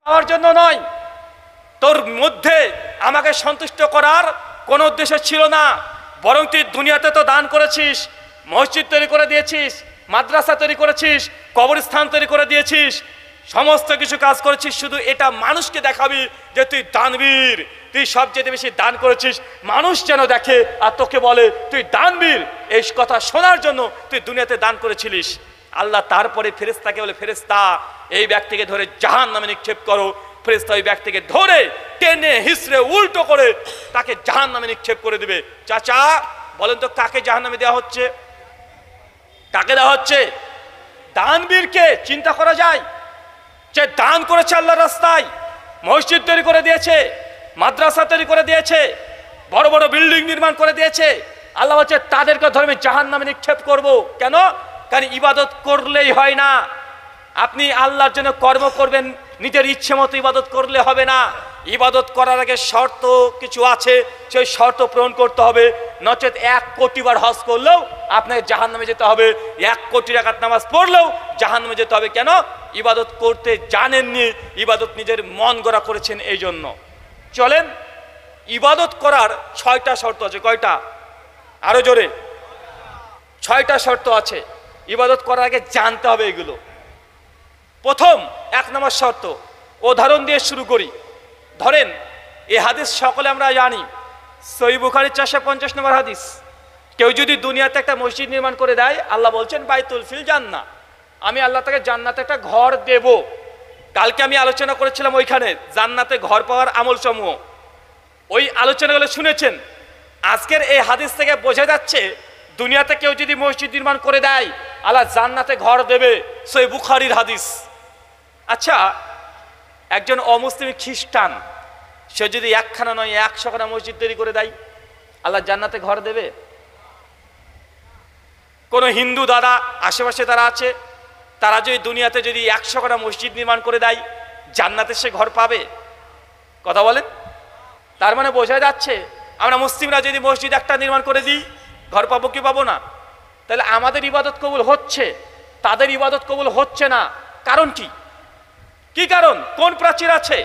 পাওয়ার জন্য নয়, তোর মধ্যে আমাকে সন্তুষ্ট করার কোনো উদ্দেশ্য ছিল না, বরং তুই দুনিয়াতে তো দান করেছিস, মসজিদ তৈরি করে দিয়েছিস, মাদ্রাসা তৈরি করেছিস, কবরস্থান তৈরি করে দিয়েছিস, সমস্ত কিছু কাজ করেছিস, শুধু এটা মানুষকে দেখাবি যে তুই দানবীর, তুই সবচেয়ে বেশি দান করেছিস, মানুষ যেন দেখে আর তোকে বলে তুই দানবীর। এই কথা শোনার জন্য তুই দুনিয়াতে দান করেছিলিস। আল্লাহ তারপরে ফেরেশতাকে বলে, ফেরেশতা এই ব্যক্তিকে ধরে জাহান্নামে নিক্ষেপ করো। ফেরেশতা ওই ব্যক্তিকে ধরে টেনে হিসড়ে উল্টো করে তাকে জাহান্নামে নিক্ষেপ করে দিবে। চাচা বলেন তো কাকে জাহান্নামে দেওয়া হচ্ছে? কাকে দেওয়া হচ্ছে? দানবীরকে। চিন্তা করা যায় যে দান করেছে আল্লাহর রাস্তায়, মসজিদ তৈরি করে দিয়েছে, মাদ্রাসা তৈরি করে দিয়েছে, বড় বড় বিল্ডিং নির্মাণ করে দিয়েছে, আল্লাহ বলছে তাদেরকে ধরে আমি জাহান্নামে নিক্ষেপ করব। কেন? কারণ ইবাদত করলেই হয় না, আপনি আল্লাহর জন্য কর্ম করবেন, নিজের ইচ্ছে মতো ইবাদত করলে হবে না। ইবাদত করার আগে শর্ত কিছু আছে, সেই শর্ত পূরণ করতে হবে, নচেত 1 কোটি বার হজ করলেও আপনাকে জাহান্নামে যেতে হবে, 1 কোটি রাকাত নামাজ পড়লেও জাহান্নামে যেতে হবে। কেন? ইবাদত করতে জানেননি, ইবাদত নিজের মন গড়া করেছেন। এই জন্য চলেন, ইবাদত করার 6টা শর্ত আছে। কয়টা? আরো জোরে। 6টা শর্ত আছে। ইবাদত করার আগে জানতে হবে এগুলো। প্রথম 1 নম্বর শর্ত, উদাহরণ দিয়ে শুরু করি। ধরেন এই হাদিস সকলে আমরা জানি, সহিহ বুখারীর 450 নম্বর হাদিস। কেউ যদি দুনিয়াতে একটা মসজিদ নির্মাণ করে দেয়, আল্লাহ বলছেন বাইতুল ফিল জান্নাহ, আমি আল্লাহ তাকে জান্নাতে একটা ঘর দেব। কালকে আমি আলোচনা করেছিলাম ওইখানে জান্নাতে ঘর পাওয়ার আমল সমূহ, ওই আলোচনাগুলো শুনেছেন। আজকের এই হাদিস থেকে বোঝা যাচ্ছে দুনিয়াতে কেউ যদি মসজিদ নির্মাণ করে দেয়, আল্লাহ জান্নাতে ঘর দেবে। সহিহ বুখারীর হাদিস। আচ্ছা, একজন অমুসলিম খ্রিস্টান সে যদি 1খানা নয় 100খানা মসজিদ তৈরি করে দেয়, আল্লাহ জান্নাতে ঘর দেবে? কোন হিন্দু দাদা আশেপাশে তারা আছে, তারা যদি দুনিয়াতে যদি 100খানা মসজিদ নির্মাণ করে দেয়, জান্নাতে সে ঘর পাবে? কথা বলেন। তার মানে বোঝা যাচ্ছে আমরা মুসলিমরা যদি মসজিদ একটা নির্মাণ করে দিই, ঘর পাবো কি পাবো না? তাহলে আমাদের ইবাদত কবুল হচ্ছে, তাদের ইবাদত কবুল হচ্ছে না। কারণ কি? কি কারণ? কোন প্রাচীর আছে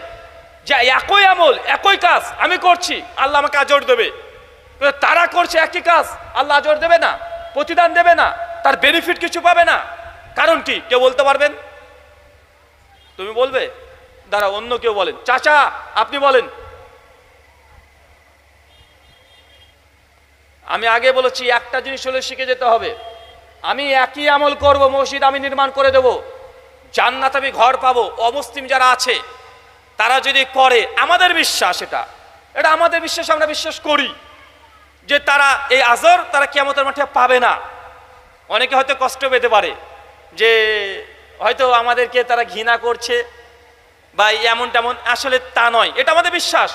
যে একই আমল একই কাজ আমি করছি, আল্লাহ আমাকে আজর দেবে? তারা করছে একই কাজ, আল্লাহ আজর দেবে না, প্রতিদান দেবে না, তার বেনিফিট কিছু পাবে না। কারণ কি? কেউ বলতে পারবেন? তুমি বলবে? দাঁড়া, অন্য কেউ বলেন। চাচা আপনি বলেন। আমি আগে বলেছি একটা জিনিস হলে শিখে যেতে হবে। আমি একই আমল করব, মসজিদ আমি নির্মাণ করে দেব, জান্নাত আমি ঘর পাবো। অমুসলিম যারা আছে তারা যদি করে, আমাদের বিশ্বাস, এটা আমাদের বিশ্বাস, আমরা বিশ্বাস করি যে তারা এই আজর তারা কিয়ামতের মাঠে পাবে না। অনেকে হয়তো কষ্ট পেতে পারে যে হয়তো আমাদেরকে তারা ঘৃণা করছে বা এমন তেমন, আসলে তা নয়, এটা আমাদের বিশ্বাস।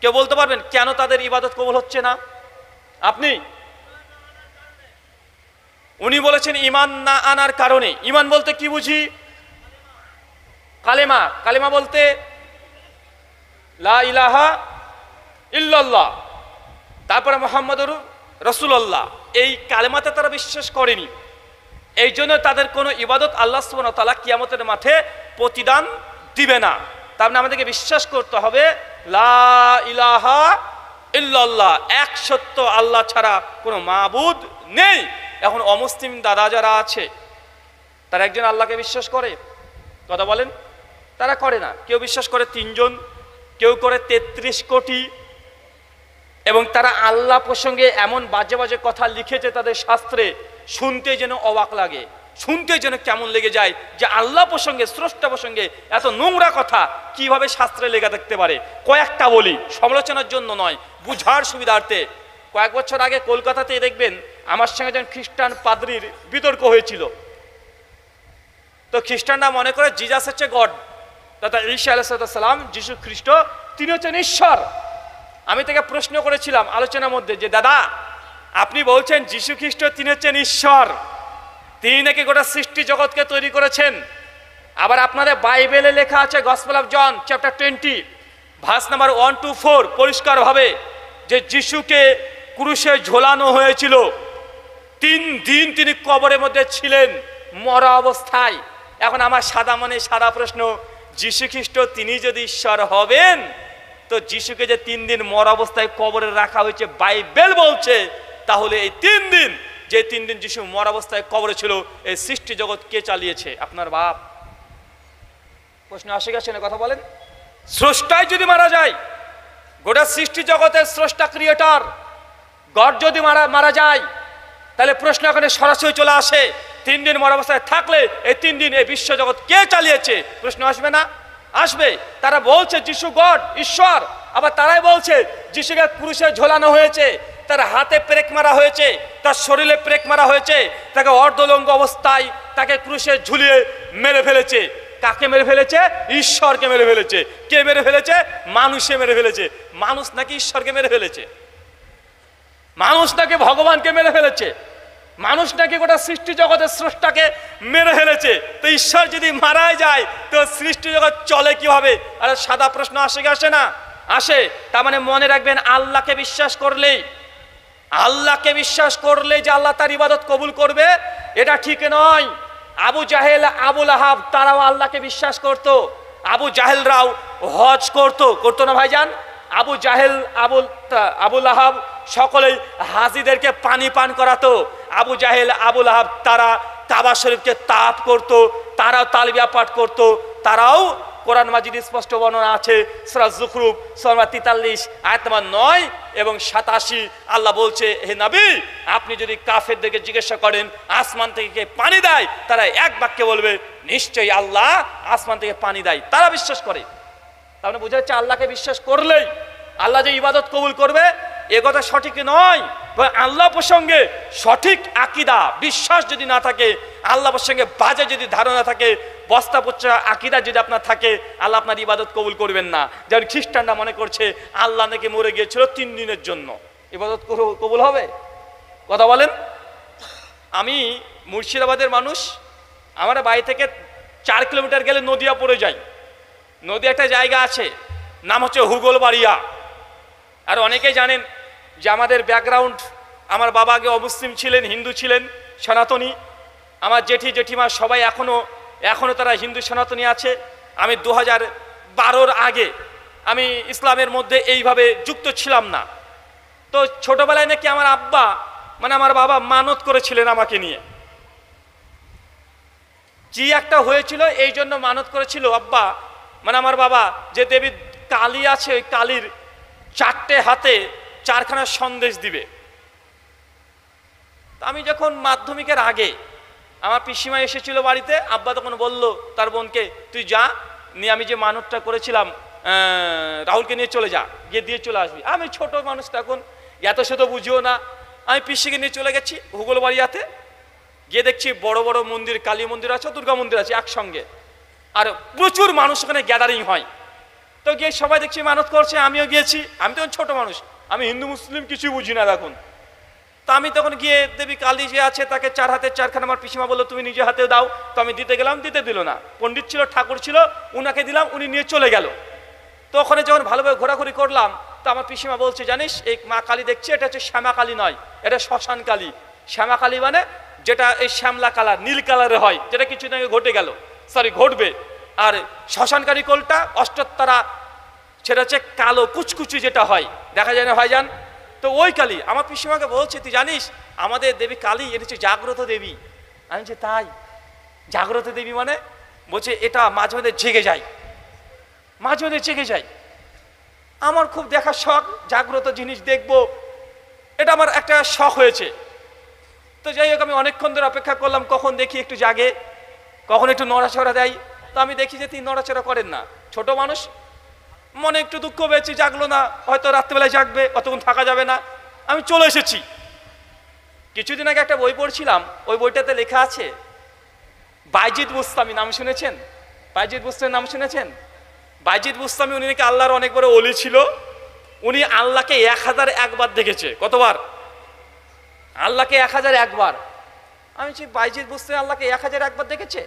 কেউ বলতে পারবেন কেন তাদের ইবাদত কবুল হচ্ছে না? আপনি? উনি বলেছেন ঈমান না আনার কারণে। ঈমান বলতে কি বুঝি? কালেমা। কালেমা বলতে লা ইলাহা ইল্লাল্লাহ, তারপরে মুহাম্মাদুর রাসূলুল্লাহ। এই কালেমাতে তারা বিশ্বাস করেনি, এই জন্য তাদের কোনো ইবাদত আল্লাহ সুবহানাহু ওয়া তাআলা কিয়ামতের মাঠে প্রতিদান দিবে না। তার মানে আমাদেরকে বিশ্বাস করতে হবে লা ইলাহা ইল্লাল্লাহ, এক সত্য আল্লাহ ছাড়া কোনো মাবুদ নেই। এখন অমুসলিম দাদা যারা আছে তারা একজন আল্লাহকে বিশ্বাস করে? কথা বলেন। তারা করে না। কেউ বিশ্বাস করে 3 জন, কেউ করে 33 কোটি, এবং তারা আল্লাহ প্রসঙ্গে এমন বাজে বাজে কথা লিখেছে তাদের শাস্ত্রে, শুনতে যেন অবাক লাগে, শুনতে যেন কেমন লেগে যায় যে আল্লাহ প্রসঙ্গে, স্রষ্টা প্রসঙ্গে এত নোংরা কথা কিভাবে শাস্ত্রে লেখা থাকতে পারে। কয়েকটা বলি, সমালোচনার জন্য নয়, বুঝার সুবিধার্থে। কয়েক বছর আগে কলকাতাতে দেখবেন আমার সঙ্গে একজন খ্রিস্টান পাদ্রির বিতর্ক হয়েছিল। তো খ্রিস্টানরা মনে করে জিজাস হচ্ছে গড, তথা ঈসা আলাইহিস সালাম, যিশু খ্রিস্ট, তিনি হচ্ছেন ঈশ্বর। আমি তাকে প্রশ্ন করেছিলাম আলোচনার মধ্যে যে দাদা আপনি বলছেন যিশু খ্রিস্ট তিনি হচ্ছেন ঈশ্বর, তিনি নাকি গোটা সৃষ্টি জগৎকে তৈরি করেছেন, আবার আপনাদের বাইবেলে লেখা আছে gospel of John chapter 20 verse number 1 to 4 পরিষ্কারভাবে যে যিশুকে ক্রুশে ঝোলানো হয়েছিল, 3 দিন তিনি কবরের মধ্যে ছিলেন মরা অবস্থায়। এখন আমার সাদা মনে সাদা প্রশ্ন, যীশু খ্রিস্ট তিনি যদি ঈশ্বর হবেন, তো যিশুকে যে 3 দিন মর অবস্থায় কবরে রাখা হয়েছে বাইবেল বলছে, তাহলে এই 3 দিন, যে 3 দিন যিশু মর অবস্থায় কবরে ছিল, এই সৃষ্টি জগৎ কে চালিয়েছে? আপনার বাপ। প্রশ্ন আসে গেছে না? কথা বলেন। স্রষ্টাই যদি মারা যায়, গোটা সৃষ্টি জগতের স্রষ্টা ক্রিয়েটর গড যদি মারা যায়, তাহলে প্রশ্ন এখানে সরাসরি চলে আসে, 3 দিন মর অবস্থায় থাকলে এই 3 দিন এই বিশ্ব জগৎ কে চালিয়েছে? প্রশ্ন আসবে না? আসবে। তারা বলছে যিশু গড, ঈশ্বর, আবার তারাই বলছে যিশুকে ক্রুশে ঝোলানো হয়েছে, তার হাতে পেরেক মারা হয়েছে, তার শরীরে পেরেক মারা হয়েছে, তাকে অর্ধলঙ্গ অবস্থায় তাকে ক্রুশে ঝুলিয়ে মেরে ফেলেছে। কাকে মেরে ফেলেছে? ঈশ্বরকে মেরে ফেলেছে। কে মেরে ফেলেছে? মানুষে মেরে ফেলেছে। মানুষ নাকি ঈশ্বরকে মেরে ফেলেছে? মানুষ নাকি ভগবানকে মেরে ফেলেছে? মানুষ নাকি গোটা সৃষ্টি জগতের স্রষ্টাকে মেরে ফেলেছে? তো ঈশ্বর যদি মারা যায়, তো সৃষ্টি জগৎ চলে কিভাবে? আরে সাদা প্রশ্ন আসে না? আসে। তার মানে মনে রাখবেন, আল্লাহকে বিশ্বাস করলেই, আল্লাহকে বিশ্বাস করলে যে আল্লাহ তার ইবাদত কবুল করবে, এটা ঠিক নয়। আবু জাহেল, আবুল আহাব, তারাও আল্লাহকে বিশ্বাস করত। আবু জাহেলরাও হজ করতো না ভাইজান? আবু জাহেল, আবুল আহাব সকলেই হাজিদেরকে পানি পান করাতো। আবু জাহেল, আবুল আহাব তারা কাবা শরীফকে তাপ করত, তারাও তালবিয়া পাঠ করত। তারাও কোরআন মাজিদ স্পষ্ট বর্ণনা আছে, সূরা যুখরুফ সূরা 43 আয়াত নম্বর 9 এবং 87। আল্লাহ বলছে, হে নবী, আপনি যদি কাফেরদেরকে জিজ্ঞাসা করেন আসমান থেকে কে পানি দেয়, তারা এক বাক্যে বলবে নিশ্চয়ই আল্লাহ আসমান থেকে পানি দেয়। তারা বিশ্বাস করে। তার মানে বোঝা যাচ্ছে আল্লাহকে বিশ্বাস করলেই আল্লাহ যে ইবাদত কবুল করবে, এ কথা সঠিক নয়। আল্লাহ প্রসঙ্গে সঠিক আকীদা বিশ্বাস যদি না থাকে, আল্লাহ প্রসঙ্গে বাজে যদি ধারণা থাকে, বস্তা পচা আকীদা যদি আপনার থাকে, আল্লাহ আপনার ইবাদত কবুল করবেন না। যেমন খ্রিস্টানরা মনে করছে আল্লাহ নাকি মরে গিয়েছিল 3 দিনের জন্য, ইবাদত কবুল হবে? কথা বলেন। আমি মুর্শিদাবাদের মানুষ, আমার বাড়ি থেকে 4 কিলোমিটার গেলে নদিয়া পড়ে যাই। নদী একটা জায়গা আছে, নাম হচ্ছে হুগলবাড়িয়া। আর অনেকেই জানেন যে আমাদের ব্যাকগ্রাউন্ড, আমার বাবা আগে অমুসলিম ছিলেন, হিন্দু ছিলেন, সনাতনী। আমার জেঠি জেঠিমা সবাই এখনো তারা হিন্দু সনাতনী আছে। আমি 2012-র আগে আমি ইসলামের মধ্যে এইভাবে যুক্ত ছিলাম না। তো ছোটবেলায় নাকি আমার আব্বা, মানে আমার বাবা মানত করেছিলেন আমাকে নিয়ে। কি একটা হয়েছিল, এই জন্য মানত করেছিল আব্বা, মানে আমার বাবা, যে দেবী কালী আছে, ওই কালীর 4টে হাতে 4খানা সন্দেশ দিবে। আমি যখন মাধ্যমিকের আগে, আমার পিসিমা এসেছিল বাড়িতে, আব্বা তখন বলল তার বোনকে, তুই যা নিয়ে, আমি যে মানতটা করেছিলাম রাহুলকে নিয়ে চলে যা, গিয়ে দিয়ে চলে আসবি। আমি ছোট মানুষ, তখন এত শত বুঝিও না। আমি পিসিকে নিয়ে চলে গেছি হুগলবাড়িয়াতে। গিয়ে দেখছি বড় বড় মন্দির, কালী মন্দির আছে, দুর্গা মন্দির আছে একসঙ্গে, আর প্রচুর মানুষ ওখানে গ্যাদারিং হয়। তো গিয়ে সবাই দেখছি মানত করছে, আমিও গিয়েছি। আমি তখন ছোট মানুষ, আমি হিন্দু মুসলিম কিছুই বুঝি না তখন। তো আমি তখন গিয়ে দেবী কালী যে আছে তাকে 4 হাতে 4খানা, আমার পিসিমা বললো তুমি নিজে হাতে দাও। তো আমি দিতে গেলাম, দিতে দিল না। পণ্ডিত ছিল, ঠাকুর ছিল, উনাকে দিলাম, উনি নিয়ে চলে গেল। তো ওখানে যখন ভালোভাবে ঘোরাঘুরি করলাম, তো আমার পিসিমা বলছে, জানিস এই মা কালী দেখছি, এটা হচ্ছে শ্যামা কালী নয়, এটা শ্মশান কালী। শ্যামা কালী মানে যেটা এই শ্যামলা কালার, নীল কালারে হয়, যেটা কিছুদিন আগে ঘটবে। আর শ্মশান কালী কোলটা অষ্টোত্তরা, সেটা হচ্ছে কালো কুচকুচি যেটা হয়, দেখা যায় না ভাইজান। তো ওই কালী আমার পিসিমাকে বলছে, তুই জানিস আমাদের দেবী কালী এটা হচ্ছে জাগ্রত দেবী। আমি যে তাই, জাগ্রত দেবী মানে? বলছে এটা মাঝে মাঝে জেগে যায়, মাঝে মাঝে জেগে যায়। আমার খুব দেখার শখ, জাগ্রত জিনিস দেখবো, এটা আমার একটা শখ হয়েছে। তো যাই হোক, আমি অনেকক্ষণ ধরে অপেক্ষা করলাম, কখন দেখি একটু জাগে, কখন একটু নড়াচড়া দেয়। তো আমি দেখি যে তিনি নড়াচড়া করেন না। ছোট মানুষ, মনে একটু দুঃখ পেয়েছি, জাগলো না, হয়তো রাত্রেবেলায় জাগবে, অতক্ষণ থাকা যাবে না। আমি চলে এসেছি। কিছুদিন আগে একটা বই পড়ছিলাম, ওই বইটাতে লেখা আছে, বাইজিদ বুস্তামি নাম শুনেছেন? বাইজিদ বুস্তামির নাম শুনেছেন? বাইজিদ বুস্তামি, উনি নাকি আল্লাহর অনেক বড় ওলি ছিল। উনি আল্লাহকে 1001 বার দেখেছে। কতবার? আল্লাহকে 1001 বার। আমি বলছি বাইজিদ বুস্তামি আল্লাহকে 1001 বার দেখেছে?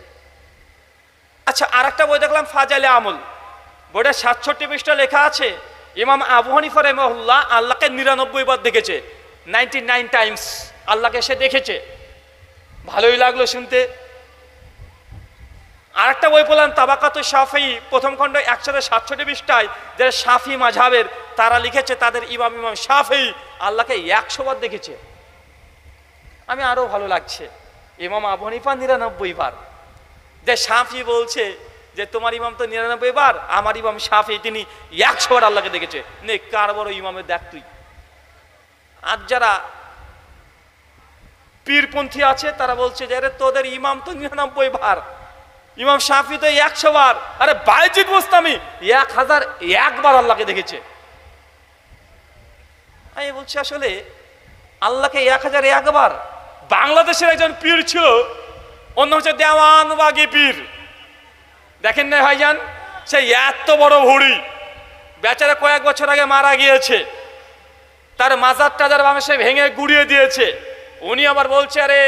আচ্ছা, আর একটা বই দেখলাম, ফাজাইলে আমল, বইটা 67 পৃষ্ঠা লেখা আছে, ইমাম আবু হানিফা রাহিমাহুল্লাহ আল্লাহকে 99 বার দেখেছে, 99 টাইমস আল্লাহকে সে দেখেছে। ভালোই লাগলো শুনতে। আর একটা বই পড়লাম তাবাকাত শাফি, প্রথম খণ্ড 167 পৃষ্ঠায়, যারা শাফি মাযহাবের তারা লিখেছে তাদের ইমাম শাফি আল্লাহকে 100 বার দেখেছে। আমি আরো ভালো লাগছে, ইমাম আবু হানিফা 99 বার। যে শাফি বলছে যে তোমার ইমাম তো 99 বার, আমার ইমাম শাফি তিনি 100 বার আল্লাহকে দেখেছে। নে কার বড় ইমামের দেখ তুই। আর যারা পীরপন্থী আছে তারা বলছে যে আরে তোদের ইমাম তো 99 বার, ইমাম শাফি তো 100 বার। আরে বাইজিদ বুস্তামি 1001 বার আল্লাহকে দেখেছে। আমি বলছি আসলে আল্লাহকে 1001 বার। বাংলাদেশের একজন পীর ছিল, অন্য হচ্ছে দেওয়ানবাগী পীর, দেখেন না ভাইজান? সে এত বড় ভুড়ি, বেচারা কয়েক বছর আগে মারা গিয়েছে, তার মাজার টাজার বাংলাদেশে ভেঙে গুড়িয়ে দিয়েছে। উনি আবার বলছে আরে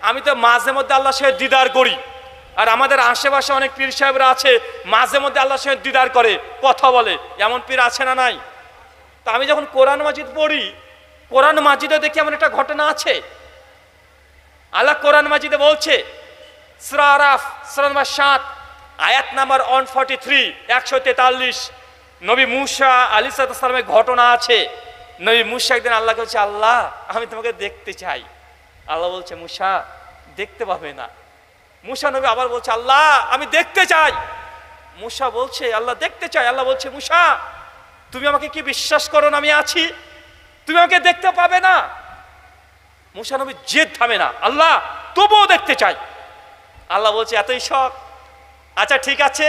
আমি তো মাঝে মধ্যে আল্লাহর সঙ্গে দিদার করি, আর আমাদের আশেপাশে অনেক পীর সাহেবরা আছে মাঝে মধ্যে আল্লাহর সঙ্গে দিদার করে, কথা বলে। এমন পীর আছে না নাই? তো আমি যখন কোরআন মাজিদ পড়ি, কোরআন মাজিদে দেখি এমন একটা ঘটনা আছে। আল্লাহ কোরআন মাজিদে বলছে, সূরা আরাফ সূরা নম্বর 7 আয়াত নাম্বার 143 143, নবী মূসা আলাইহিস সালামের ঘটনা আছে। নবী মূসা একদিন আল্লাহকে বলছে, আল্লাহ আমি তোমাকে দেখতে চাই। আল্লাহ বলছে মূসা দেখতে পাবে না। মূসা নবী আবার বলছে আল্লাহ আমি দেখতে চাই। মূসা বলছে আল্লাহ দেখতে চাই। আল্লাহ বলছে মূসা তুমি আমাকে কি বিশ্বাস করো না আমি আছি? তুমি আমাকে দেখতে পাবে না? মূসা নবী জেদ থামে না, আল্লাহ তবুও দেখতে চাই। আল্লাহ বলছে এতই শখ, আচ্ছা ঠিক আছে,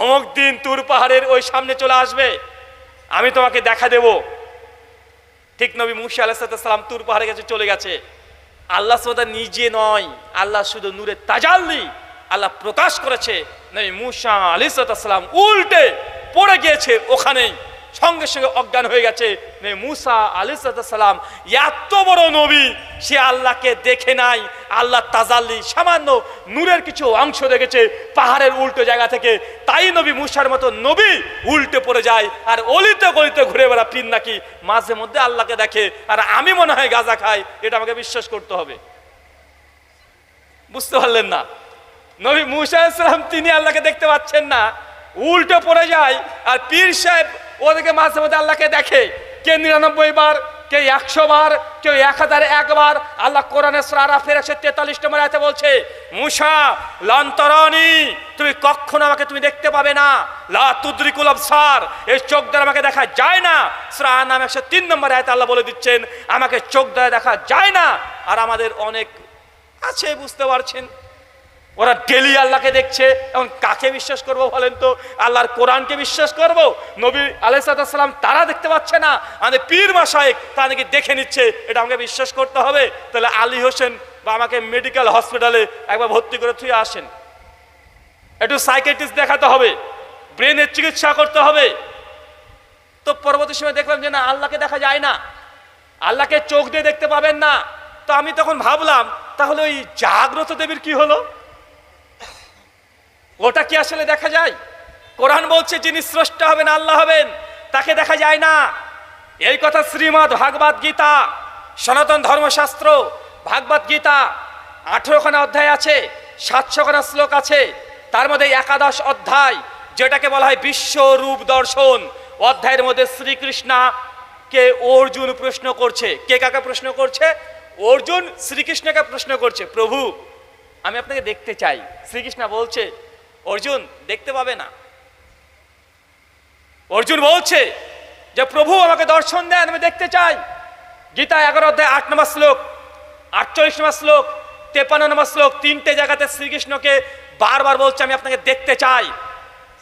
অমুক দিন তুর পাহাড়ের ওই সামনে চলে আসবে, আমি তোমাকে দেখা দেব। ঠিক নবী মূসা আলাইহিস সালাম তুর পাহাড়ের কাছে চলে গেছে। আল্লাহ সুবহানাহু নিজে নয়, আল্লাহ শুধু নূরের তাজাল্লি আল্লাহ প্রকাশ করেছে। নবী মূসা আলাইহিস সালাম উল্টে পড়ে গিয়েছে, ওখানেই সঙ্গে সঙ্গে অজ্ঞান হয়ে গেছে। নবী মূসা আলাইহিস সালাম এত বড় নবী, সে আল্লাহকে দেখে নাই, আল্লাহ তাজাল্লি সামান্য নূরের কিছু অংশ দেখেছে পাহাড়ের উল্টো জায়গা থেকে। তাই নবী মূসার মতো নবী উল্টে পড়ে যায়, আর অলিতে গলিতে ঘুরে বেড়া পীর নাকি মাঝে মধ্যে আল্লাহকে দেখে, আর আমি মনে হয় গাঁজা খাই। এটা আমাকে বিশ্বাস করতে হবে। বুঝতে পারলেন না? নবী মূসা আলাইহিস সালাম তিনি আল্লাহকে দেখতে পাচ্ছেন না, উল্টে পড়ে যায়, আর পীর সাহেব ওদেরকে মাঝে মধ্যে আল্লাহকে দেখে। কে 99 বার, কে 100 বার, কেউ 1001 বার। আল্লাহ কোরআনে সূরা আরাফের 143 নম্বর আয়াতে বলছে মূসা লান তারানি, তুমি কখনো আমাকে তুমি দেখতে পাবে না। লা তুদরিকুল আবসার, এই চোখ দ্বারা আমাকে দেখা যায় না। সূরা আনাম 103 নম্বর আয়াতে আল্লাহ বলে দিচ্ছেন আমাকে চোখ দ্বারা দেখা যায় না। আর আমাদের অনেক আছে, বুঝতে পারছেন, ওরা ডেলি আল্লাহকে দেখছে। এখন কাকে বিশ্বাস করবো বলেন তো? আল্লাহর কোরআনকে বিশ্বাস করব? নবী আলাইহিস সালাম তারা দেখতে পাচ্ছে না, আমাদের পীর মাশায়েখ তা নাকি দেখে নিচ্ছে, এটা আমাকে বিশ্বাস করতে হবে? তাহলে আলী হোসেন বা আমাকে মেডিকেল হসপিটালে একবার ভর্তি করে থুয়ে আসেন, একটু সাইকিয়াট্রিস্ট দেখাতে হবে, ব্রেনের চিকিৎসা করতে হবে। তো পরবর্তী সময় দেখলাম যে না, আল্লাহকে দেখা যায় না, আল্লাহকে চোখ দিয়ে দেখতে পাবেন না। তো আমি তখন ভাবলাম তাহলে ওই জাগ্রত দেবীর কি হলো? ওটা কি আসলে দেখা যায়? কোরআন বলছে যিনি স্রষ্টা হবেন আল্লাহ হবেন, তাকে দেখা যায় না। এই কথা শ্রীমদ্ ভাগবত গীতা, সনাতন ধর্মশাস্ত্র ভাগবত গীতা 18খানা অধ্যায় আছে, 700খানা শ্লোক আছে। তার মধ্যে 11 অধ্যায় যেটাকে বলা হয় বিশ্বরূপ দর্শন, অধ্যায়ের মধ্যে শ্রীকৃষ্ণকে অর্জুন প্রশ্ন করছে। কে কাকে প্রশ্ন করছে? অর্জুন শ্রীকৃষ্ণকে প্রশ্ন করছে, প্রভু আমি আপনাকে দেখতে চাই। শ্রীকৃষ্ণ বলছে অর্জুন দেখতে পাবে না। অর্জুন বলছে যে প্রভু আমাকে দর্শন দেন, আমি দেখতে চাই। গীতা 11 অধ্যায় 8 নম্বর শ্লোক, 48 নম্বর শ্লোক, 53 নম্বর শ্লোক, তিনটে জায়গাতে শ্রীকৃষ্ণকে বারবার বলছে আমি আপনাকে দেখতে চাই।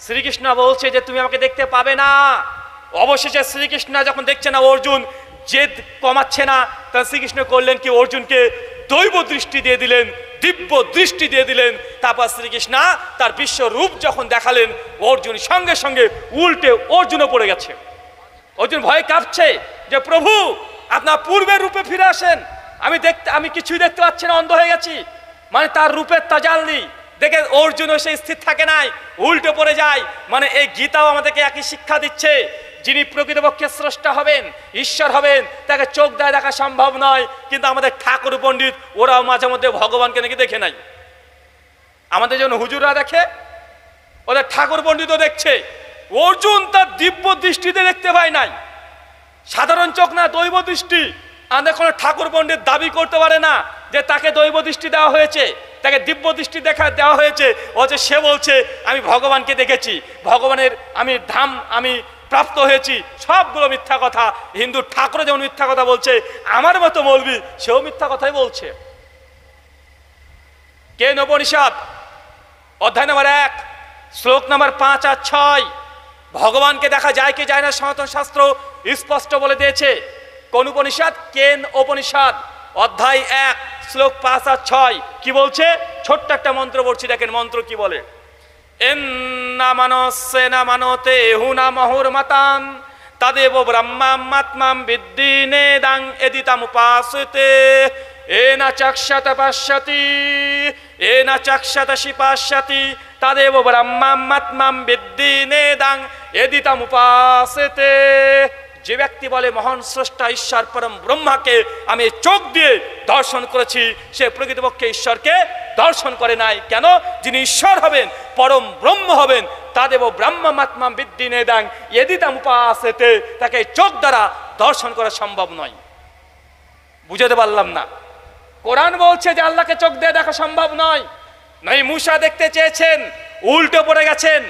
শ্রীকৃষ্ণ বলছে যে তুমি আমাকে দেখতে পাবে না। অবশেষে শ্রীকৃষ্ণ যখন দেখছে না অর্জুন জেদ কমাচ্ছে না, তখন শ্রীকৃষ্ণ করলেন কি, অর্জুনকে দৈব দৃষ্টি দিয়ে দিলেন, দিব্য দৃষ্টি দিয়ে দিলেন। তারপর শ্রীকৃষ্ণ তার বিশ্বরূপ যখন দেখালেন, অর্জুন সঙ্গে সঙ্গে উল্টে অর্জুনও পড়ে গেছে। অর্জুন ভয় কাঁপছে যে প্রভু আপনার পূর্বের রূপে ফিরে আসেন, আমি কিছুই দেখতে পাচ্ছি না, অন্ধ হয়ে গেছি। মানে তার রূপের তাজাল্লি দেখে অর্জুনও সেই স্থির থাকে নাই, উল্টে পড়ে যায়। মানে এই গীতাও আমাদেরকে একই শিক্ষা দিচ্ছে, যিনি প্রকৃতপক্ষে স্রষ্টা হবেন, ঈশ্বর হবেন, তাকে চোখ দিয়ে দেখা সম্ভব নয়। কিন্তু আমাদের ঠাকুর পণ্ডিত ওরাও মাঝে মধ্যে ভগবানকে নাকি দেখে নাই। আমাদের জন্য হুজুররা দেখে, ওদের ঠাকুর পণ্ডিতও দেখছে। অর্জুন তার দিব্য দৃষ্টিতে দেখতে পায় নাই, সাধারণ চোখ না, দৈব দৃষ্টি। আমাদের কোনো ঠাকুর পণ্ডিত দাবি করতে পারে না যে তাকে দৈব দৃষ্টি দেওয়া হয়েছে, তাকে দিব্য দৃষ্টি দেওয়া হয়েছে। সে বলছে আমি ভগবানকে দেখেছি, ভগবানের আমি প্রাপ্ত হয়েছি। সবগুলো মিথ্যা কথা। হিন্দু ঠাকুর যেমন মিথ্যা কথা বলছে, আমার মতো মৌলবি সেও মিথ্যা কথাই বলছে। কেন উপনিষদ অধ্যায় নম্বর 1 শ্লোক নম্বর 5 আর 6 ভগবানকে দেখা যায় কি যায় না সনাতন শাস্ত্র স্পষ্ট বলে দিয়েছে। কোন উপনিষদ? কেন উপনিষদ অধ্যায় 1 শ্লোক 5 আর 6 কি বলছে? ছোট্ট একটা মন্ত্র বলছি, দেখেন মন্ত্র কি বলে। এন্না মানসেনা মানতে হুনা মহুর্মতান তদেব ব্রহ্মাত্মাম বিদ্ধি নেদাং এদিতামুপাসতে এনা চক্ষত পশ্যতি এনা চক্ষত শিপাস্যতি তদেব ব্রহ্মাত্মাম বিদ্ধি নেদাং এদিতামুপাসতে। যে ব্যক্তি বলে মহান স্রষ্টা ঈশ্বর পরম ব্রহ্মাকে আমি চোখ দিয়ে দর্শন করেছি, সে প্রকৃতপক্ষে ঈশ্বরকে দর্শন করে নাই। কেন? যিনি ঈশ্বর হবেন, পরম ব্রহ্ম হবেন, তাদেব ব্রহ্মাত্মাম বিদ্ধি নেদাং এদিতামুপাসতে, তাকে চোখ দ্বারা দর্শন করা সম্ভব নয়। বুঝাতে পারলাম না? কোরআন বলছে যে আল্লাহকে চোখ দিয়ে দেখা সম্ভব নয়। নয় মুসা দেখতে চেয়েছেন, উল্টো পড়ে গেছেন।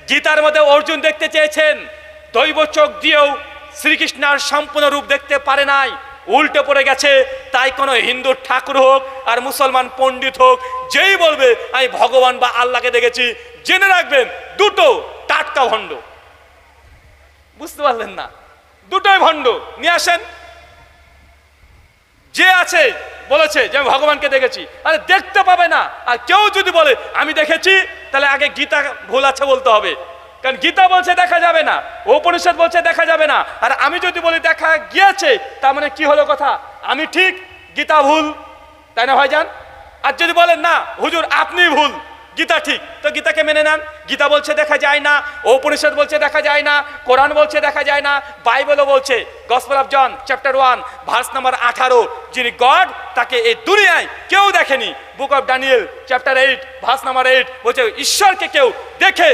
গীতার মধ্যে অর্জুন দেখতে চেয়েছেন, দৈব চোখ দিয়েও শ্রীকৃষ্ণের সম্পূর্ণ রূপ দেখতে পারে নাই, উল্টে পড়ে গেছে। তাই কোনো হিন্দু ঠাকুর হোক আর মুসলমান পণ্ডিত হোক, যেই বলবে আমি ভগবান বা আল্লাহকে দেখেছি, জেনে রাখবেন দুটো টাটকা ভণ্ড। বুঝতে পারলেন না? দুটোই ভণ্ড। নিয়ে আসেন। যে আছে বলেছে যে আমি ভগবানকে দেখেছি, আরে দেখতে পাবে না। আর কেউ যদি বলে আমি দেখেছি, তাহলে আগে গীতা ভুল আছে বলতে হবে। কারণ গীতা বলছে দেখা যাবে না, উপনিষদ বলছে দেখা যাবে না। আর আমি যদি বলি দেখা গিয়েছে, তার মানে কি হলো কথা? আমি ঠিক, গীতা ভুল, তাই না ভাইজান? আর যদি বলেন না হুজুর আপনি ভুল, গীতা ঠিক, তো গীতাকে মেনে নেন। গীতা বলছে দেখা যায় না, উপনিষদ বলছে দেখা যায় না, কোরআন বলছে দেখা যায় না, বাইবেলও বলছে। Gospel of John chapter 1 verse number 18, যিনি গড তাকে এই দুনিয়ায় কেউ দেখেনি। Book of Daniel chapter 8 verse number 8 বলছে ঈশ্বরকে কেউ দেখে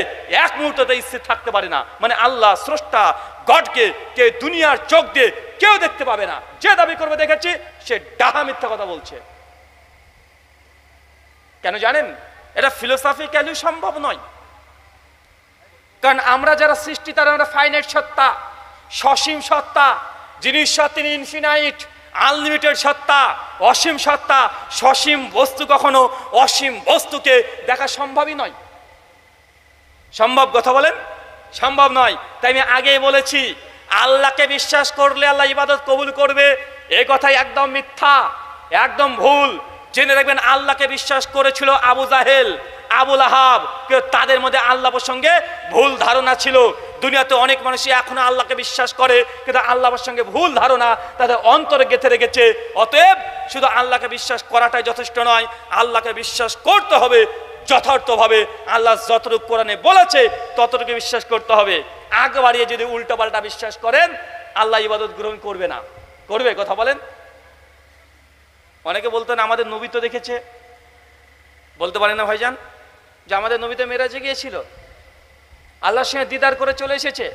এক মুহূর্ততে স্থির থাকতে পারে না। মানে আল্লাহ স্রষ্টা গডকে কে দুনিয়ার চোখ দিয়ে কেউ দেখতে পাবে না। যে দাবি করবে দেখেছি, সে ডাহা মিথ্যা কথা বলছে। কেন জানেন? এটা ফিলোসফিক্যালি সম্ভব নয়। কারণ আমরা যারা সৃষ্টি, তারা আমরা ফাইনাইট সত্তা, সসীম সত্তা। যিনি ঈশ্বর তিনি ইনফিনাইট, আনলিমিটেড সত্তা, অসীম সত্তা। সসীম বস্তু কখনো অসীম বস্তুকে দেখা সম্ভবই নয়। সম্ভব কথা বলেন? সম্ভব নয়। তাই আমি আগেই বলেছি, আল্লাহকে বিশ্বাস করলে আল্লাহ ইবাদত কবুল করবে, এই কথাই একদম মিথ্যা, একদম ভুল। জেনে রাখবেন, আল্লাহকে বিশ্বাস করেছিল আবু জাহেল, আবু লাহাব, তাদের মধ্যে আল্লাহ প্রসঙ্গে ভুল ধারণা ছিল। দুনিয়াতে অনেক মানুষই এখনো আল্লাহকে বিশ্বাস করে, কিন্তু আল্লাহর সঙ্গে ভুল ধারণা তাদের অন্তরে গেঁথে রেখেছে। অতএব শুধু আল্লাহকে বিশ্বাস করাটাই যথেষ্ট নয়, আল্লাহকে বিশ্বাস করতে হবে যথার্থভাবে। আল্লাহ যতটুকু কোরআনে বলেছে ততটুকু বিশ্বাস করতে হবে। আগে বাড়িয়ে যদি উল্টো পাল্টা বিশ্বাস করেন, আল্লাহ ইবাদত গ্রহণ করবে না। করবে? কথা বলেন। অনেকে বলতেন আমাদের নবী তো দেখেছে, বলতে পারে না ভাইজান যে আমাদের নবী তো মেরাজে গিয়েছিল, আল্লাহর সঙ্গে দিদার করে চলে এসেছে।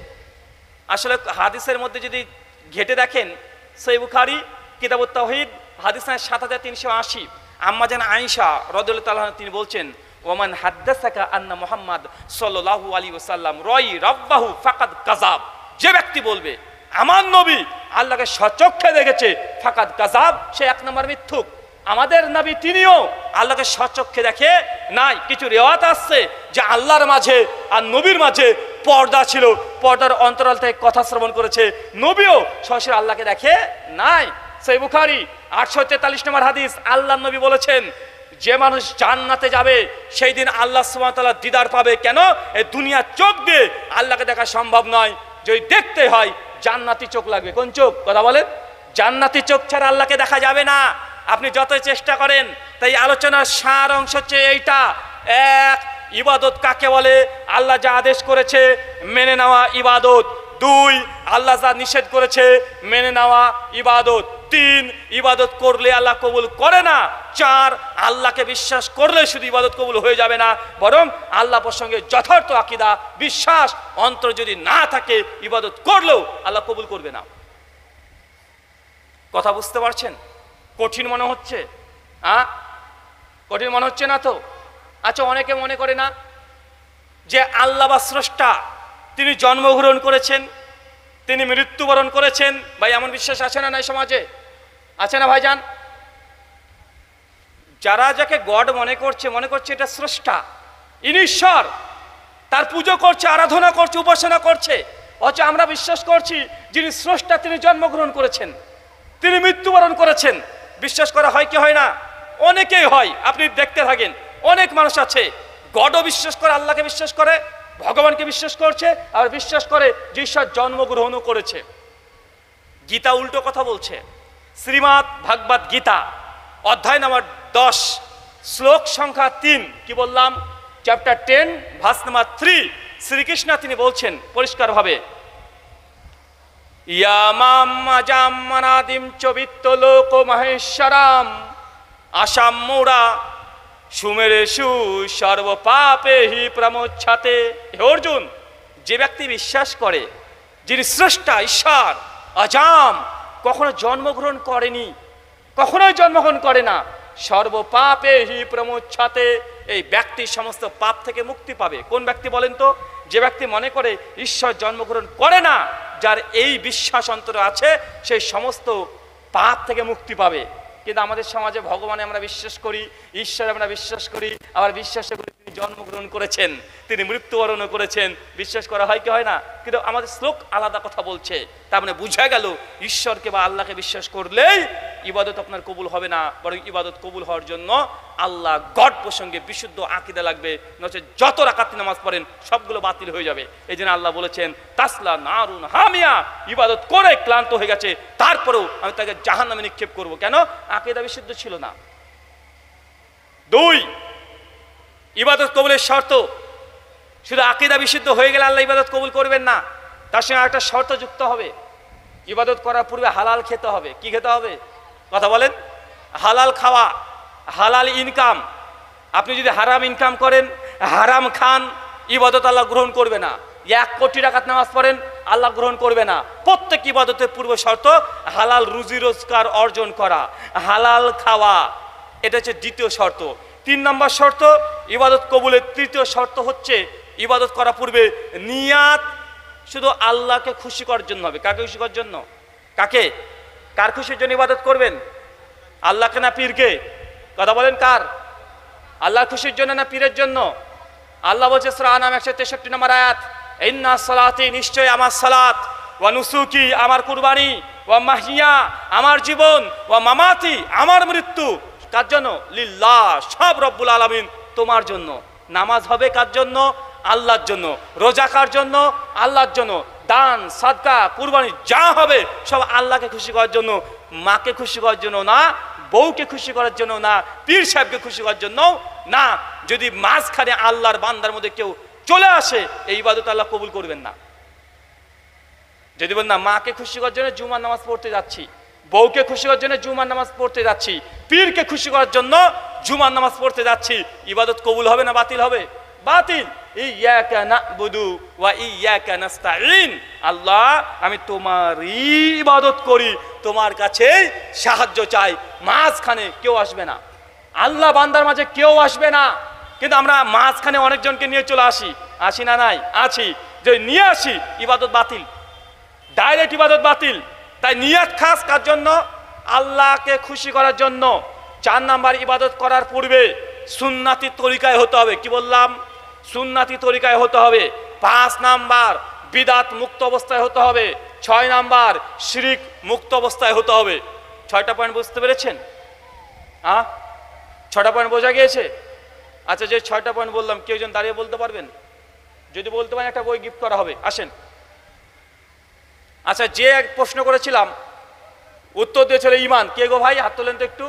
আসলে হাদিসের মধ্যে যদি ঘেটে দেখেন, সহিহ বুখারী কিতাবুত তাওহীদ হাদিস 7380, আম্মা জান আয়েশা রাদিয়াল্লাহু তাআলা তিনি বলছেন, ওমান হাদ্দাসাকা আন্না মুহাম্মদ সাল্লাল্লাহু আলাইহি ওয়াসাল্লাম রাই রাব্বাহু ফাকাদ কাযাব। যে ব্যক্তি বলবে আমার নবী আল্লাহকে সচক্ষে দেখেছে, ফাকাদ কাযাব, সে এক নম্বর মিথ্যুক। আমাদের নবী তিনিও আল্লাহকে সচক্ষে দেখে নাই। কিছু রিওয়ায়াত আসছে যে আল্লাহর মাঝে আর নবীর মাঝে পর্দা ছিল, পর্দার অন্তরাল থেকে কথা শ্রবণ করেছে। নবীও সরাসরি আল্লাহকে দেখে নাই। সহিহ বুখারী 843 নম্বর হাদিস, আল্লাহর নবী বলেছেন, যে মানুষ জান্নাতে যাবে সেই দিন আল্লাহ সুবহানাহু ওয়া তাআলা দিদার পাবে। কেন? এই দুনিয়ার চোখ দিয়ে আল্লাহকে দেখা সম্ভব নয়। যদি দেখতে হয় জান্নাতি চোখ লাগবে। কোন চোখ? কথা বলেন। জান্নাতি চোখ ছাড়া আল্লাহকে দেখা যাবে না, আপনি যতই চেষ্টা করেন। তাই আলোচনার সার অংশ হচ্ছে এইটা। এক, ইবাদত কাকে বলে? আল্লাহ যা আদেশ করেছে মেনে নেওয়া ইবাদত। দুই, আল্লাহ যা নিষেধ করেছে মেনে নেওয়া ইবাদত। তিন, ইবাদত করলে আল্লাহ কবুল করে না। চার, আল্লাহকে বিশ্বাস করলে শুধু ইবাদত কবুল হয়ে যাবে না, বরং আল্লাহ প্রসঙ্গে যথার্থ আকীদা বিশ্বাস অন্তর যদি না থাকে, ইবাদত করলেও আল্লাহ কবুল করবে না। কথা বুঝতে পারছেন? কঠিন মনে হচ্ছে? কঠিন মনে হচ্ছে না তো? আচ্ছা, অনেকে মনে করে না যে আল্লাহ বা স্রষ্টা তিনি জন্মগ্রহণ করেছেন, তিনি মৃত্যুবরণ করেছেন। ভাই, এমন বিশ্বাস আছে না নাই সমাজে? আছে না ভাইজান? যারা যাকে গড মনে করছে এটা স্রষ্টা, ইনি ঈশ্বর, তার পুজো করছে, আরাধনা করছে, উপাসনা করছে। অথচ আমরা বিশ্বাস করছি যিনি স্রষ্টা তিনি জন্মগ্রহণ করেছেন, তিনি মৃত্যুবরণ করেছেন। বিশ্বাস করা হয় কি হয় না? অনেকেই হয়। আপনি দেখতে থাকেন, অনেক মানুষ আছে গডও বিশ্বাস করে, আল্লাহকে বিশ্বাস করে, ভগবানকে বিশ্বাস করছে, আর বিশ্বাস করে যে ঈশ্বর জন্মগ্রহণও করেছে। গীতা উল্টো কথা বলছে। শ্রীমদ্ ভাগবত গীতা অধ্যায় নম্বর 10 শ্লোক সংখ্যা 3, কি বললাম? চ্যাপ্টার 10 ভার্স নাম্বার 3, শ্রীকৃষ্ণ তিনি বলছেন পরিষ্কারভাবে, ইয়ামাম আজাম মানাদিম চবিত্ত লোক মহেশ্বরাম আসাম মৌরা সুমেরেশু সর্বপাপে হি প্রমোচ্ছাতে। হে অর্জুন, যে ব্যক্তি বিশ্বাস করে যিনি স্রষ্টা ঈশ্বর আজাম, কখনো জন্মগ্রহণ করেনি, কখনোই জন্মগ্রহণ করে না, সর্বপাপে হি প্রমোচ্ছাতে, এই ব্যক্তি সমস্ত পাপ থেকে মুক্তি পাবে। কোন ব্যক্তি বলেন তো? যে ব্যক্তি মনে করে ঈশ্বর জন্মগ্রহণ করে না, যার এই বিশ্বাস অন্তরে আছে, সেই সমস্ত পাপ থেকে মুক্তি পাবে। কিন্তু আমাদের সমাজে ভগবানে আমরা বিশ্বাস করি, ঈশ্বরে আমরা বিশ্বাস করি, আবার বিশ্বাস করি তিনি জন্মগ্রহণ করেছেন, তিনি মৃত্যুবরণও করেছেন। বিশ্বাস করা হয় কি হয় না? কিন্তু আমাদের শ্লোক আলাদা কথা বলছে। তার মানে বুঝা গেল ঈশ্বরকে বা আল্লাহকে বিশ্বাস করলেই ইবাদত আপনার কবুল হবে না, বরং ইবাদত কবুল হওয়ার জন্য আল্লাহ গড প্রসঙ্গে বিশুদ্ধ আকীদা লাগবে, নচেত যত রাকাত নামাজ পড়েন সবগুলো বাতিল হয়ে যাবে। এই জন্য আল্লাহ বলেছেন তাসলা নারুন হামিয়া, ইবাদত করে ক্লান্ত হয়ে গেছে, তারপরেও আমি তাকে জাহান্নামে নিক্ষেপ করব। কেন? আকীদা বিশুদ্ধ ছিল না। 2, ইবাদত কবুলের শর্ত, শুধু আকীদা বিশুদ্ধ হয়ে গেলে আল্লাহ ইবাদত কবুল করবেন না, তার সঙ্গে একটা শর্ত যুক্ত হবে। ইবাদত করার পূর্বে হালাল খেতে হবে। কি খেতে হবে? কথা বলেন। হালাল খাওয়া, হালাল ইনকাম। আপনি যদি হারাম ইনকাম করেন, হারাম খান, ইবাদত আল্লাহ গ্রহণ করবে না। 1 কোটি রাকাত নামাজ পড়েন, আল্লাহ গ্রহণ করবে না। প্রত্যেক ইবাদতের পূর্ব শর্ত হালাল রুজি রোজগার অর্জন করা, হালাল খাওয়া, এটা হচ্ছে দ্বিতীয় শর্ত। 3 নম্বর শর্ত ইবাদত কবুলের তৃতীয় শর্ত হচ্ছে ইবাদত করার পূর্বে নিয়াত শুধু আল্লাহকে খুশি করার জন্য হবে। কাকে খুশি করার জন্য? কাকে? কার খুশির জন্য ইবাদত করবেন? আল্লাহকে না পীরকে? কথা বলেন, কার? আল্লাহর খুশির জন্য না পীরের জন্য? আল্লাহ বলছে সূরা আনাম 163 নম্বর আয়াত, ইন্না সালাতি, নিশ্চয় আমার সালাত, ওয়া নুসুকি, আমার কুরবানি, ওয়া মাহিয়া, আমার জীবন, ওয়া মামাতি, আমার মৃত্যু, কার জন্য? লিল্লাহ, সব রব্বুল আলামিন তোমার জন্য। নামাজ হবে কার জন্য? আল্লাহর জন্য। রোজা কার জন্য? আল্লাহর জন্য। দান সাদকা কুরবানি যা হবে সব আল্লাহকে খুশি করার জন্য, মাকে খুশি করার জন্য না, বউকে খুশি করার জন্য না, পীর সাহেবকে খুশি করার জন্য না। যদি মাঝখানে আল্লাহর বান্দার মধ্যে কেউ চলে আসে, এই ইবাদত আল্লাহ কবুল করবেন না। যদি বলেন না মাকে খুশি করার জন্য জুমার নামাজ পড়তে যাচ্ছি, বউকে খুশি করার জন্য জুমার নামাজ পড়তে যাচ্ছি, পীরকে খুশি করার জন্য জুমার নামাজ পড়তে যাচ্ছি, ইবাদত কবুল হবে না বাতিল হবে? বাতিল। ইয়াকা না'বুদু ওয়া ইয়াকা নাস্তাঈন, আল্লাহ আমি তোমারই ইবাদত করি, তোমার কাছে সাহায্য চাই, মাঝখানে কেউ আসবে না, আল্লাহ বান্দার মাঝে কেউ আসবে না। কিন্তু আমরা মাঝখানে অনেকজনকে নিয়ে চলে আসি না নাই? আছি। যে নিয়ে আসি, ইবাদত বাতিল, ডাইরেক্ট ইবাদত বাতিল। তাই নিয়াত খাস কার জন্য? আল্লাহকে খুশি করার জন্য। 4 নাম্বার, ইবাদত করার পূর্বে সুন্নাতি তরিকায় হতে হবে। কি বললাম? সুন্নাতি তরিকায় হতে হবে। 5 নাম্বার, বিদাত মুক্ত অবস্থায় হতে হবে। 6 নাম্বার, শিরিক মুক্ত অবস্থায় হতে হবে। 6টা পয়েন্ট বুঝতে পেরেছেন? 6টা পয়েন্ট বোঝা গিয়েছে? আচ্ছা, যে 6টা পয়েন্ট বললাম কেউ জন দাঁড়িয়ে বলতে পারবেন? যদি বলতে পারেন একটা বই গিফট করা হবে। আসেন। আচ্ছা, যে এক প্রশ্ন করেছিলাম উত্তর দিয়েছিল ঈমান। কে গো ভাই? হাত তোলেন তো একটু।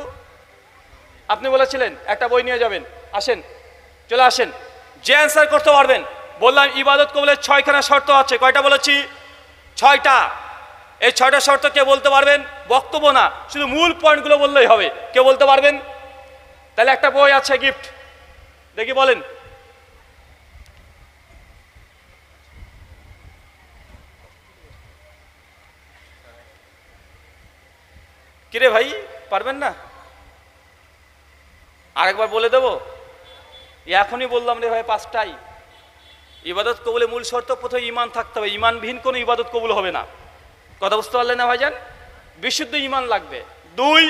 আপনি বলেছিলেন একটা বই নিয়ে যাবেন। আসেন, চলে আসেন। যে অ্যান্সার করতে পারবেন, বললাম ইবাদত কবুলের 6খানা শর্ত আছে। কয়টা বলেছি? 6টা। এই 6টা শর্ত কে বলতে পারবেন? বক্তব্য না, শুধু মূল পয়েন্টগুলো বললেই হবে। কে বলতে পারবেন? তাহলে একটা বই আছে গিফট, দেখি বলেন। কিরে ভাই, পারবেন না? আরেকবার বলে দেবো? এখনই বললাম রে ভাই, 5টাই। ইবাদত কবুলের মূল শর্ত প্রথমে ঈমান থাকতে হবে, ঈমানবিহীন কোনো ইবাদত কবুল হবে না। কথা বুঝতে পারলেন না ভাইজান? বিশুদ্ধ ঈমান লাগবে। 2,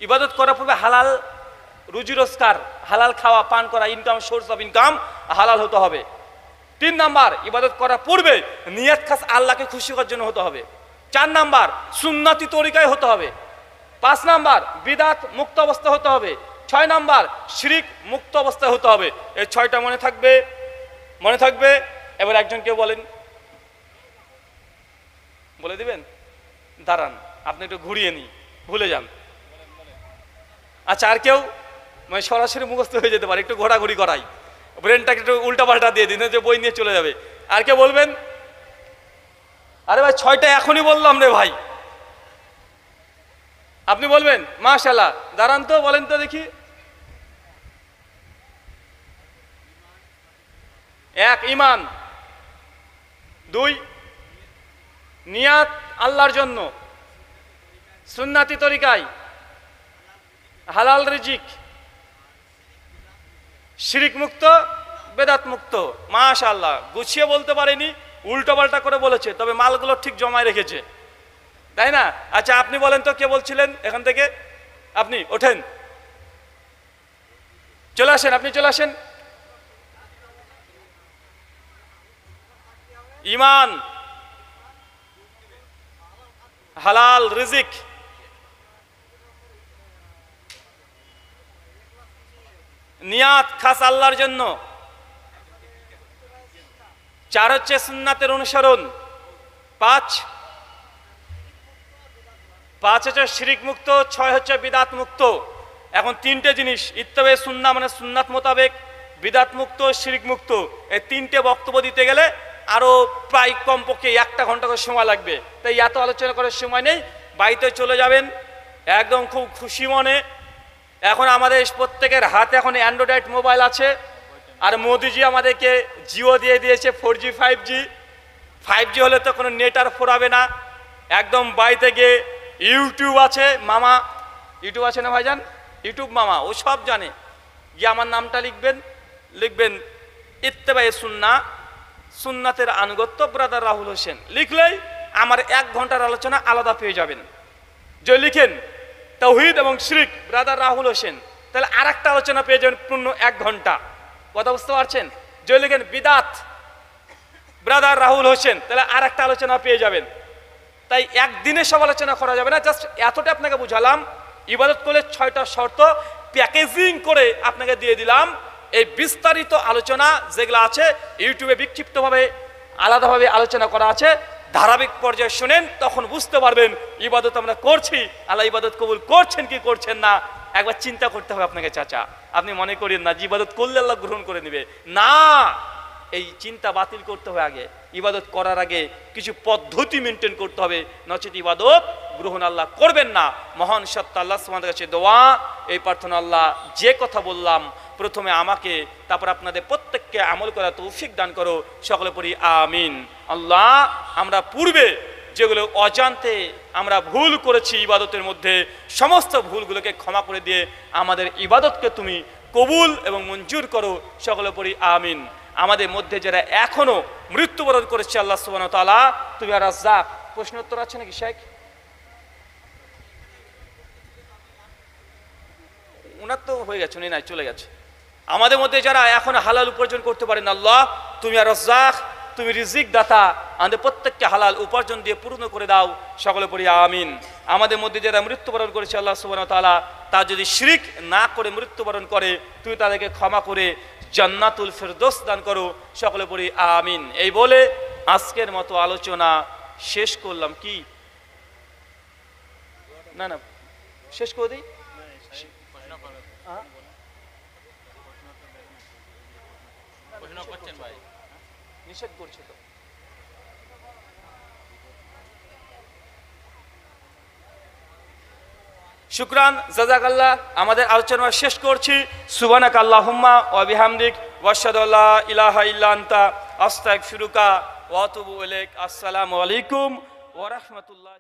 ইবাদত করার পূর্বে হালাল রুজি রোজগার, হালাল খাওয়া পান করা, ইনকাম, সোর্স অফ ইনকাম হালাল হতে হবে। 3 নাম্বার, ইবাদত করার পূর্বে নিয়ত খাস আল্লাহকে খুশি করার জন্য হতে হবে। 4 নাম্বার, সুন্নতি তরিকায় হতে হবে। 5 নাম্বার, বিদাত মুক্ত অবস্থা হতে হবে। 6 নাম্বার, শিরিক মুক্ত অবস্থায় হতে হবে। এই 6টা মনে থাকবে, মনে থাকবে। এবার একজন কেউ বলেন, বলে দিবেন? দাঁড়ান, আপনি একটু ঘুরিয়ে নি, ভুলে যান। আচ্ছা, আর কেউ? মানে সরাসরি মুখস্থ হয়ে যেতে পারে, একটু ঘোরাঘুরি করাই, ব্রেনটাকে একটু উল্টা পাল্টা দিয়ে দিন, যে বই নিয়ে চলে যাবে। আর কেউ বলবেন? আরে ভাই 6টা এখনই বললাম রে ভাই, আপনি বলবেন? মাশাআল্লাহ, দাঁড়ান তো, বলেন তো দেখি। 1, ঈমান। 2, নিয়াত আল্লাহর জন্য, সুন্নাতি তরিকায়, হালাল রিজিক, শিরিক মুক্ত, বেদাত মুক্ত। মাশাআল্লাহ, গুছিয়ে বলতে পারেনি, উল্টো পাল্টা করে বলেছে, তবে মালগুলো ঠিক জমায় রেখেছে, তাই না? আচ্ছা, আপনি বলেন তো, কে বলছিলেন এখান থেকে? আপনি ওঠেন, চলে আসেন, আপনি চলে আসেন। ঈমান, হালাল রিজিক, নিয়াত খাস আল্লাহর জন্য। 4 হচ্ছে সুন্নাতের অনুসরণ। 5 হচ্ছে শিরিক মুক্ত। 6 হচ্ছে বিদাত মুক্ত। এখন 3টে জিনিস, ইত্তেবা সুন্নাহ মানে সুন্নাত মোতাবেক, বিদাত মুক্ত, শিরিক মুক্ত, এই 3টে বক্তব্য দিতে গেলে আরো প্রায় কমপক্ষে 1টা ঘন্টা করে সময় লাগবে। তাই এত আলোচনা করার সময় নেই, বাড়িতে চলে যাবেন একদম খুব খুশি মনে। এখন আমাদের প্রত্যেকের হাতে এখন অ্যান্ড্রয়েড মোবাইল আছে, আর মোদিজি আমাদেরকে জিও দিয়ে দিয়েছে 4G 5G। 5G হলে তো কোনো নেট আর ফোরাবে না, একদম বাড়িতে গিয়ে ইউটিউব আছে, মামা ইউটিউব আছে না ভাইজান? ইউটিউব মামা ও সব জানে। গিয়ে আমার নামটা লিখবেন ইত্তেবা সুন্নাহ, সুন্নাতের আনুগত্য, ব্রাদার রাহুল হোসেন, লিখলেই আমার 1 ঘন্টার আলোচনা আলাদা পেয়ে যাবেন। যে লিখেন তাওহীদ এবং শিরক, ব্রাদার রাহুল হোসেন, তাহলে আরেকটা আলোচনা পেয়ে যাবেন পূর্ণ 1 ঘন্টা। কথা বুঝতে পারছেন? যে লিখেন বিদাত, ব্রাদার রাহুল হোসেন, তাহলে আরেকটা আলোচনা পেয়ে যাবেন। তাই একদিনে সব আলোচনা করা যাবে না, জাস্ট এতটা আপনাকে বুঝালাম। ইবাদত করলে 6টা শর্ত প্যাকেজিং করে আপনাকে দিয়ে দিলাম। এই বিস্তারিত আলোচনা যেগুলো আছে ইউটিউবে বিক্ষিপ্তভাবে আলাদাভাবে আলোচনা করা আছে, ধারাবাহিক পর্যায়ে শুনেন, তখন বুঝতে পারবেন ইবাদত আমরা করছি, আল্লাহ ইবাদত কবুল করছেন কি করছেন না। একবার চিন্তা করতে হবে আপনাকে চাচা, আপনি মনে করেন না যে ইবাদত করলে আল্লাহ গ্রহণ করে নেবে, না। এই চিন্তা বাতিল করতে হবে আগে, ইবাদত করার আগে কিছু পদ্ধতি মেনটেন করতে হবে, নচেত ইবাদত গ্রহণ আল্লাহ করবেন না। মহান সত্তা আল্লাহ সুবহানাহু কাছে দোয়া, এই প্রার্থনা, আল্লাহ যে কথা বললাম প্রথমে আমাকে, তারপর আপনাদের প্রত্যেককে আমল করা তৌফিক দান করো, সকলে পড়ি আমিন। আল্লাহ, আমরা পূর্বে যেগুলো অজান্তে আমরা ভুল করেছি ইবাদতের মধ্যে, সমস্ত ভুলগুলোকে ক্ষমা করে দিয়ে আমাদের ইবাদতকে তুমি কবুল এবং মঞ্জুর করো, সকলে পড়ি আমিন। আমাদের মধ্যে যারা এখনো মৃত্যুবরণ করেছে আল্লাহ সুবহানাহু ওয়া তাআলা তুমি আর রাজ্জাক। প্রশ্ন উত্তর আছে নাকি শেখ? ওনার তো হয়ে গেছে, উনি নাই, চলে গেছে। আমাদের মধ্যে যারা এখন হালাল উপার্জন করতে পারেন, আল্লাহ তুমি আর রাজ্জাক, তুমি রিজিক দাতা, আমাদের প্রত্যেককে হালাল উপার্জন দিয়ে পূর্ণ করে দাও, সকলে পড়ি আমিন। আমাদের মধ্যে যারা মৃত্যুবরণ করেছে আল্লাহ সুবহানাহু ওয়া তাআলা, তা যদি শিরক না করে মৃত্যুবরণ করে তুমি তাদেরকে ক্ষমা করে জান্নাতুল ফেরদৌস দান করো, সকলে পড়ি আমিন। এই বলে আজকের মতো আলোচনা শেষ করলাম। কি না না শেষ করে দিই? নিষেধ করছে তো। শুকরান, জাযাকাল্লাহ। আমাদের আলোচনা শেষ করছি। সুবহানাকা আল্লাহুম্মা ওয়া বিহামদিক ওয়া আশহাদু আল্লা ইলাহা ইল্লা আনতা আস্তাগফিরুকা ওয়া আতুবু ইলাইক। আসসালামু আলাইকুম ওয়া রাহমাতুল্লাহ।